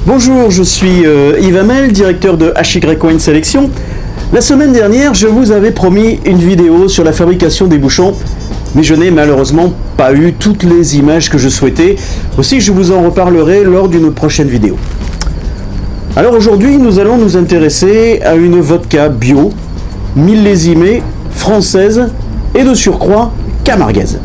Bonjour, je suis Yves Hamel, directeur de HY Wine Sélection. La semaine dernière, je vous avais promis une vidéo sur la fabrication des bouchons, mais je n'ai malheureusement pas eu toutes les images que je souhaitais. Aussi, je vous en reparlerai lors d'une prochaine vidéo. Alors aujourd'hui, nous allons nous intéresser à une vodka bio, millésimée, française et de surcroît camarguaise.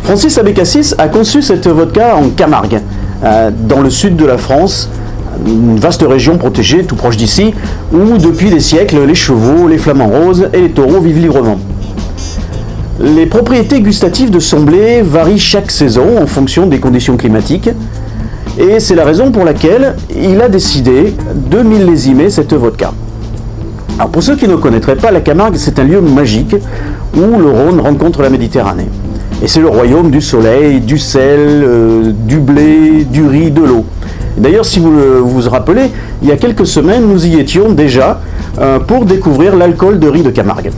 Francis Abécassis a conçu cette vodka en Camargue, dans le sud de la France, une vaste région protégée tout proche d'ici, où depuis des siècles les chevaux, les flamants roses et les taureaux vivent librement. Les propriétés gustatives de son blé varient chaque saison en fonction des conditions climatiques, et c'est la raison pour laquelle il a décidé de millésimer cette vodka. Alors pour ceux qui ne connaîtraient pas, la Camargue, c'est un lieu magique où le Rhône rencontre la Méditerranée. Et c'est le royaume du soleil, du sel, du blé, du riz, de l'eau. D'ailleurs, si vous vous rappelez, il y a quelques semaines, nous y étions déjà pour découvrir l'alcool de riz de Camargue.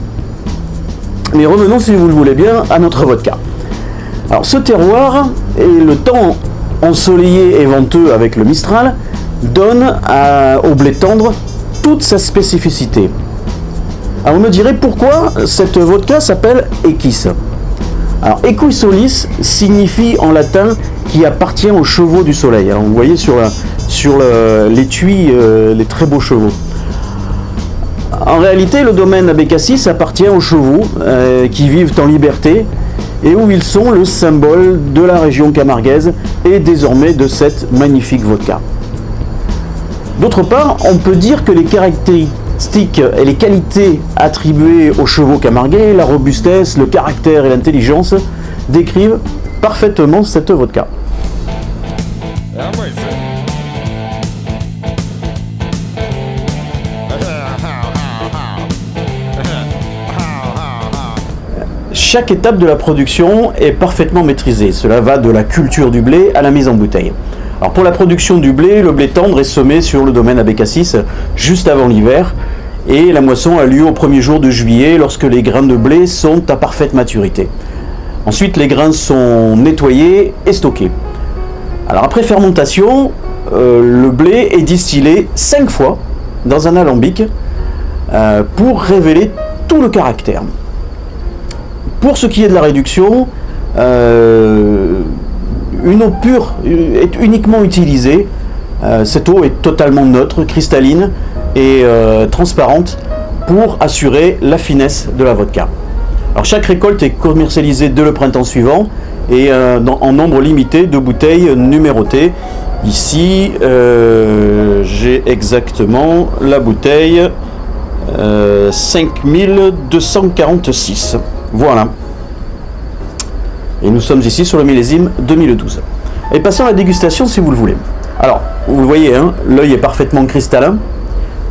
Mais revenons, si vous le voulez bien, à notre vodka. Alors, ce terroir et le temps ensoleillé et venteux avec le Mistral donnent au blé tendre toute sa spécificité. Alors, vous me direz pourquoi cette vodka s'appelle Equis. Alors, Equus solis signifie en latin qui appartient aux chevaux du soleil. Alors, vous voyez sur l'étui les très beaux chevaux. En réalité, le domaine Abécassis appartient aux chevaux qui vivent en liberté et où ils sont le symbole de la région camarguaise et désormais de cette magnifique vodka. D'autre part, on peut dire que les caractéristiques et les qualités attribuées aux chevaux camarguais, la robustesse, le caractère et l'intelligence, décrivent parfaitement cette vodka. Chaque étape de la production est parfaitement maîtrisée. Cela va de la culture du blé à la mise en bouteille. Alors pour la production du blé, le blé tendre est semé sur le domaine Abécassis juste avant l'hiver et la moisson a lieu au premier jour de juillet lorsque les grains de blé sont à parfaite maturité. Ensuite, les grains sont nettoyés et stockés. Alors après fermentation, le blé est distillé 5 fois dans un alambic pour révéler tout le caractère. Pour ce qui est de la réduction, une eau pure est uniquement utilisée. Cette eau est totalement neutre, cristalline et transparente pour assurer la finesse de la vodka. Alors chaque récolte est commercialisée dès le printemps suivant et en nombre limité de bouteilles numérotées. Ici, j'ai exactement la bouteille 5246. Voilà. Et nous sommes ici sur le millésime 2012. Et passons à la dégustation si vous le voulez. Alors, vous le voyez, hein, l'œil est parfaitement cristallin.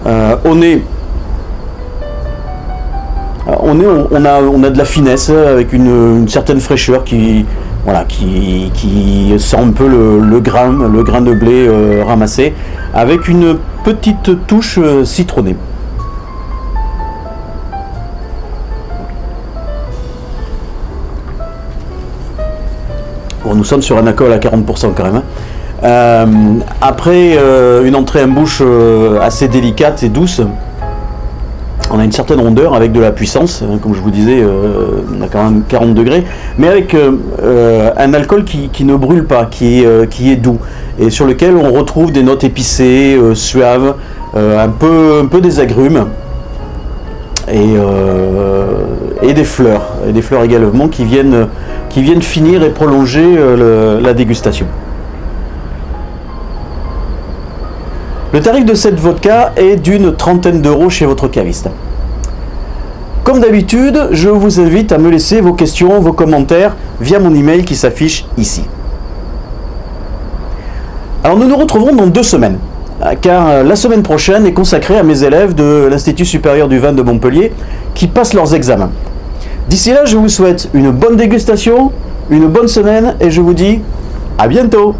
On a de la finesse avec une certaine fraîcheur qui sent un peu le grain de blé ramassé, avec une petite touche citronnée. Bon, nous sommes sur un alcool à 40% quand même. Après une entrée en bouche assez délicate et douce, on a une certaine rondeur avec de la puissance, comme je vous disais, on a quand même 40 degrés, mais avec un alcool qui ne brûle pas, qui est doux, et sur lequel on retrouve des notes épicées, suaves, un peu des agrumes, et des fleurs également qui viennent finir et prolonger la dégustation. Le tarif de cette vodka est d'une trentaine d'euros chez votre caviste. Comme d'habitude, je vous invite à me laisser vos questions, vos commentaires via mon email qui s'affiche ici. Alors nous nous retrouverons dans 2 semaines, car la semaine prochaine est consacrée à mes élèves de l'Institut supérieur du vin de Montpellier qui passent leurs examens. D'ici là, je vous souhaite une bonne dégustation, une bonne semaine et je vous dis à bientôt.